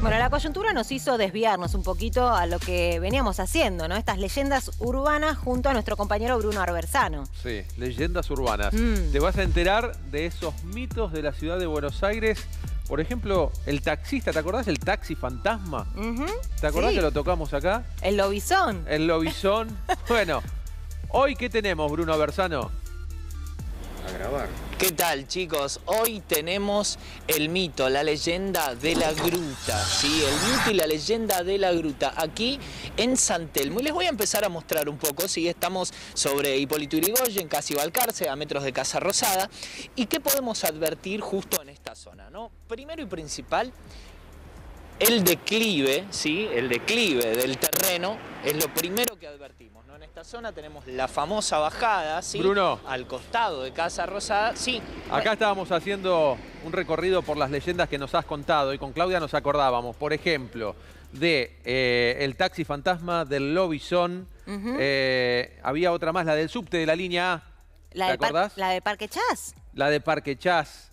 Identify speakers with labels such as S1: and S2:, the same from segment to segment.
S1: Bueno, la coyuntura nos hizo desviarnos un poquito a lo que veníamos haciendo, ¿no? Estas leyendas urbanas junto a nuestro compañero Bruno Arversano.
S2: Sí, leyendas urbanas. Te vas a enterar de esos mitos de la ciudad de Buenos Aires. Por ejemplo, el taxista, ¿te acordás del taxi fantasma? ¿Te acordás que lo tocamos acá?
S1: El lobizón.
S2: El lobizón. Bueno, hoy ¿qué tenemos, Bruno Arversano?
S3: A grabar.
S4: ¿Qué tal, chicos? Hoy tenemos el mito, la leyenda de la gruta, ¿sí? El mito y la leyenda de la gruta, aquí en San Telmo. Y les voy a empezar a mostrar un poco, ¿sí? Estamos sobre Hipólito Yrigoyen, casi Balcarce, a metros de Casa Rosada. ¿Y qué podemos advertir justo en esta zona, no? Primero y principal, el declive, ¿sí? El declive del terreno es lo primero que advertimos, ¿no? En esta zona tenemos la famosa bajada, ¿sí?
S2: Bruno.
S4: Al costado de Casa Rosada, sí.
S2: Acá estábamos haciendo un recorrido por las leyendas que nos has contado y con Claudia nos acordábamos, por ejemplo, de el taxi fantasma, del lobizón, había otra más, la del subte de la línea A. ¿Te acordás?
S1: La de Parque Chas.
S2: La de Parque Chas.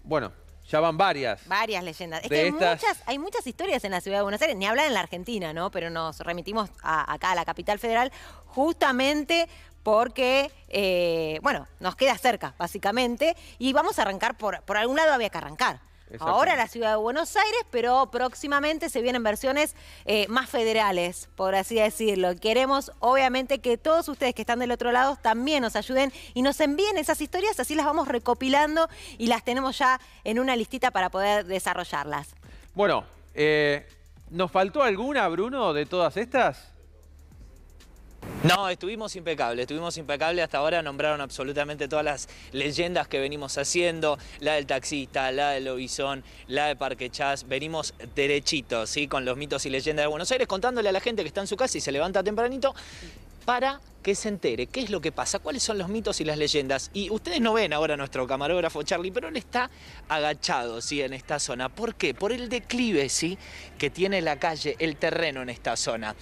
S2: Bueno, ya van varias.
S1: Varias leyendas. Es que hay muchas historias en la ciudad de Buenos Aires, ni hablar en la Argentina, ¿no? Pero nos remitimos acá a la capital federal justamente porque, bueno, nos queda cerca, básicamente, y vamos a arrancar por algún lado había que arrancar. Ahora la ciudad de Buenos Aires, pero próximamente se vienen versiones más federales, por así decirlo. Queremos, obviamente, que todos ustedes que están del otro lado también nos ayuden y nos envíen esas historias, así las vamos recopilando y las tenemos ya en una listita para poder desarrollarlas.
S2: Bueno, ¿nos faltó alguna, Bruno, de todas estas?
S4: No, estuvimos impecables, hasta ahora nombraron absolutamente todas las leyendas que venimos haciendo, la del taxista, la del lobizón, la de Parque Chas, venimos derechitos, ¿sí? Con los mitos y leyendas de Buenos Aires, contándole a la gente que está en su casa y se levanta tempranito para que se entere qué es lo que pasa, cuáles son los mitos y las leyendas. Y ustedes no ven ahora a nuestro camarógrafo Charlie, pero él está agachado, ¿sí? En esta zona. ¿Por qué? Por el declive, ¿sí? Que tiene la calle, el terreno en esta zona.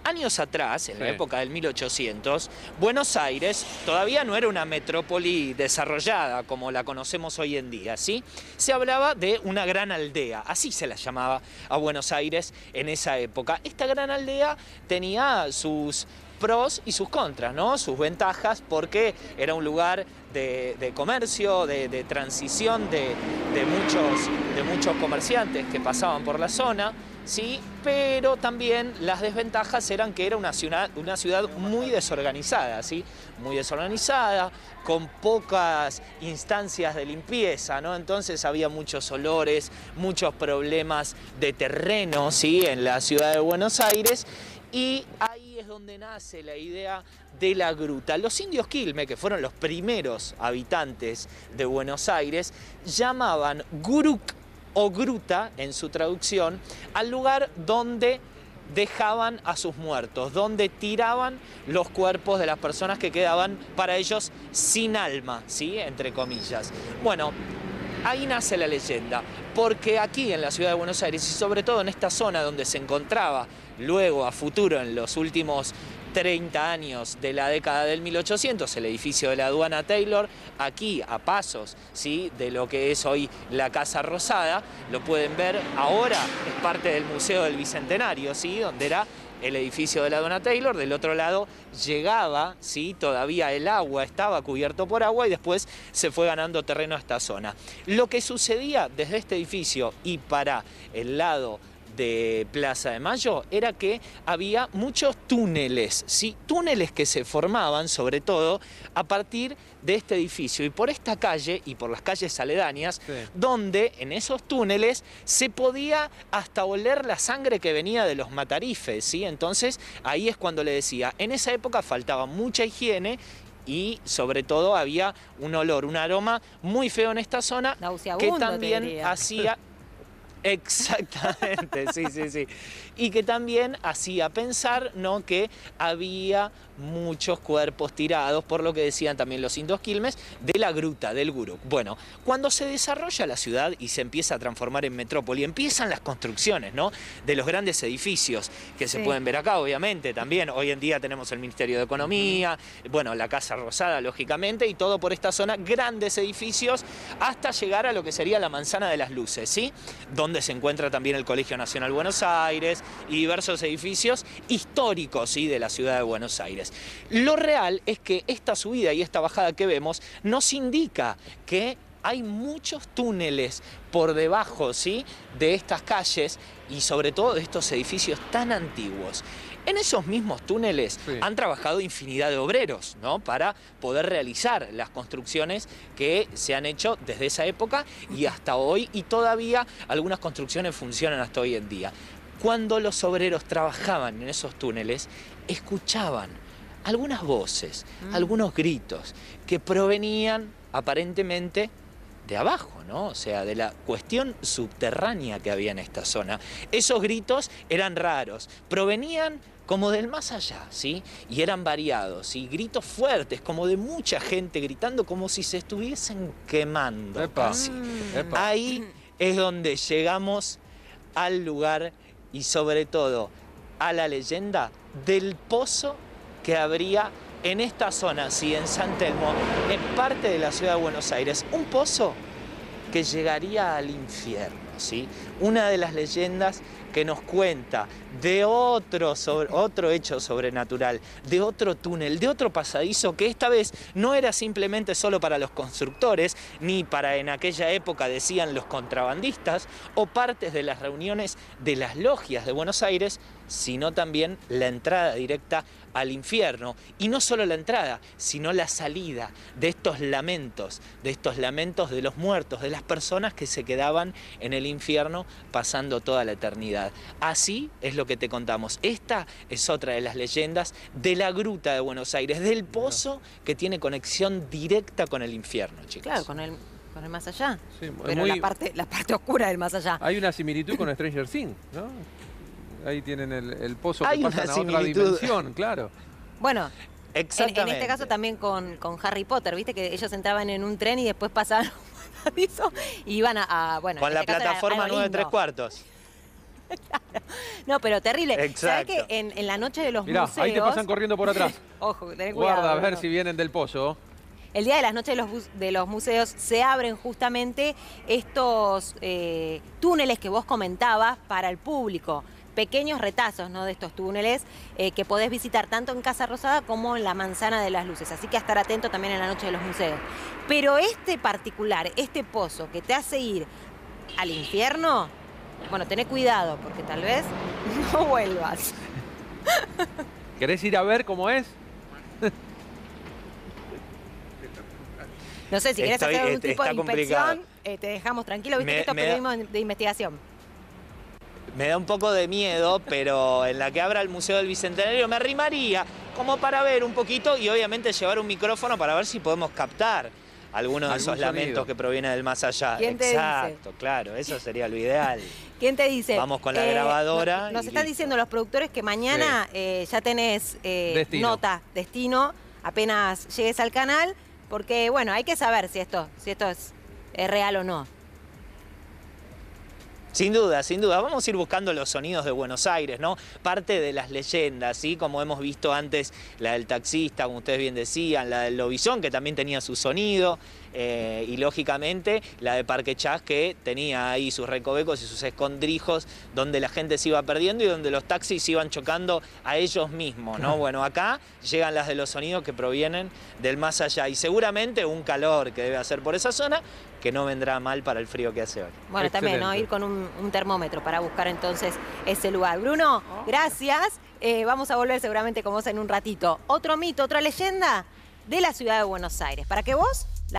S4: Años atrás, en la época del 1800, Buenos Aires todavía no era una metrópoli desarrollada como la conocemos hoy en día, ¿sí? Se hablaba de una gran aldea, así se la llamaba a Buenos Aires en esa época. Esta gran aldea tenía sus pros y sus contras, ¿no? Sus ventajas porque era un lugar de comercio, de transición de muchos comerciantes que pasaban por la zona, ¿sí? Pero también las desventajas eran que era una ciudad muy desorganizada, ¿sí? Muy desorganizada, con pocas instancias de limpieza, ¿no? Entonces había muchos olores, muchos problemas de terreno, ¿sí? En la ciudad de Buenos Aires. Y ahí es donde nace la idea de la gruta. Los indios Quilmes, que fueron los primeros habitantes de Buenos Aires, llamaban guruk o gruta, en su traducción, al lugar donde dejaban a sus muertos, donde tiraban los cuerpos de las personas que quedaban para ellos sin alma, ¿sí? Entre comillas. Bueno, ahí nace la leyenda, porque aquí en la ciudad de Buenos Aires y sobre todo en esta zona donde se encontraba luego a futuro en los últimos 30 años de la década del 1800, el edificio de la aduana Taylor, aquí a pasos, ¿sí? De lo que es hoy la Casa Rosada, lo pueden ver ahora, es parte del Museo del Bicentenario, ¿sí? Donde era el edificio de la aduana Taylor, del otro lado llegaba, ¿sí? Todavía el agua estaba cubierto por agua y después se fue ganando terreno a esta zona. Lo que sucedía desde este edificio y para el lado de Plaza de Mayo era que había muchos túneles, ¿sí? Túneles que se formaban sobre todo a partir de este edificio y por esta calle y por las calles aledañas, donde en esos túneles se podía hasta oler la sangre que venía de los matarifes, ¿sí? Entonces ahí es cuando le decía, en esa época faltaba mucha higiene y sobre todo había un olor, un aroma muy feo en esta zona que también hacía... Exactamente, sí. Y que también hacía pensar, ¿no? Que había muchos cuerpos tirados, por lo que decían también los indios Quilmes, de la gruta, del Guruk. Bueno, cuando se desarrolla la ciudad y se empieza a transformar en metrópoli, empiezan las construcciones, ¿no? De los grandes edificios que se pueden ver acá, obviamente, también. Hoy en día tenemos el Ministerio de Economía, bueno, la Casa Rosada, lógicamente, y todo por esta zona, grandes edificios, hasta llegar a lo que sería la Manzana de las Luces, ¿sí? Donde donde se encuentra también el Colegio Nacional Buenos Aires y diversos edificios históricos, ¿sí?, de la ciudad de Buenos Aires. Lo real es que esta subida y esta bajada que vemos nos indica que hay muchos túneles por debajo, ¿sí?, de estas calles y sobre todo de estos edificios tan antiguos. En esos mismos túneles han trabajado infinidad de obreros, ¿no?, para poder realizar las construcciones que se han hecho desde esa época y hasta hoy, y todavía algunas construcciones funcionan hasta hoy en día. Cuando los obreros trabajaban en esos túneles, escuchaban algunas voces, algunos gritos que provenían aparentemente de abajo, ¿no? O sea, de la cuestión subterránea que había en esta zona. Esos gritos eran raros, provenían como del más allá, ¿sí? Y eran variados, y gritos fuertes, como de mucha gente gritando, como si se estuviesen quemando casi. Ahí es donde llegamos al lugar y sobre todo a la leyenda del pozo que habría en esta zona, sí, en San Telmo, en parte de la ciudad de Buenos Aires. Un pozo que llegaría al infierno, ¿sí? Una de las leyendas que nos cuenta de otro hecho sobrenatural, de otro túnel, de otro pasadizo que esta vez no era simplemente solo para los constructores, ni para, en aquella época decían, los contrabandistas o partes de las reuniones de las logias de Buenos Aires, sino también la entrada directa al infierno. Y no solo la entrada, sino la salida de estos lamentos de los muertos, de las personas que se quedaban en el infierno pasando toda la eternidad. Así es lo que te contamos. Esta es otra de las leyendas de la gruta de Buenos Aires, del pozo que tiene conexión directa con el infierno, chicos.
S1: Claro, con el más allá.
S2: Sí,
S1: pero la parte oscura del más allá.
S2: Hay una similitud con Stranger Things, ¿no? Ahí tienen el pozo
S4: Hay
S2: que pasan a otra dimensión, claro.
S1: Bueno, en
S4: Exactamente.
S1: este caso también con Harry Potter, ¿viste? Que ellos entraban en un tren y después pasaban un pasadizo y iban bueno,
S4: con la plataforma 9 3/4.
S1: Claro. No, pero terrible. ¿Sabés
S4: Exacto.
S1: que en la noche de los
S2: Mirá,
S1: museos...
S2: ahí te pasan corriendo por atrás.
S1: Ojo, tenés cuidado.
S2: Guarda, a ver
S1: Bruno.
S2: si vienen del pozo.
S1: El día de las noches de los museos se abren justamente estos túneles que vos comentabas para el público. Pequeños retazos, ¿no?, de estos túneles que podés visitar tanto en Casa Rosada como en la Manzana de las Luces. Así que a estar atento también en la noche de los museos. Pero este particular, este pozo que te hace ir al infierno, bueno, tené cuidado porque tal vez no vuelvas.
S2: ¿Querés ir a ver cómo es?
S1: No sé, si querés hacer algún tipo de
S4: complicado.
S1: inspección, te dejamos tranquilo, viste que esto es periodismo de investigación.
S4: Me da un poco de miedo, pero en la que abra el Museo del Bicentenario me arrimaría como para ver un poquito y obviamente llevar un micrófono para ver si podemos captar algunos de esos lamentos que provienen del más allá.
S1: ¿Quién te
S4: Exacto,
S1: dice?
S4: claro, eso sería lo ideal.
S1: ¿Quién te dice?
S4: Vamos con la grabadora.
S1: Nos
S4: y
S1: están
S4: listo.
S1: diciendo los productores que mañana ya tenés nota, destino, apenas llegues al canal, porque bueno, hay que saber si esto es real o no.
S4: Sin duda, sin duda. Vamos a ir buscando los sonidos de Buenos Aires, ¿no? Parte de las leyendas, ¿sí? Como hemos visto antes, la del taxista, como ustedes bien decían, la del lobizón, que también tenía su sonido, y lógicamente la de Parque Chas, que tenía ahí sus recovecos y sus escondrijos, donde la gente se iba perdiendo y donde los taxis se iban chocando a ellos mismos, ¿no? Bueno, acá llegan las de los sonidos que provienen del más allá, y seguramente un calor que debe hacer por esa zona, que no vendrá mal para el frío que hace hoy.
S1: Bueno, también, ¿no? Ir con un termómetro para buscar entonces ese lugar. Bruno, gracias. Vamos a volver seguramente con vos en un ratito. Otro mito, otra leyenda de la ciudad de Buenos Aires. Para que vos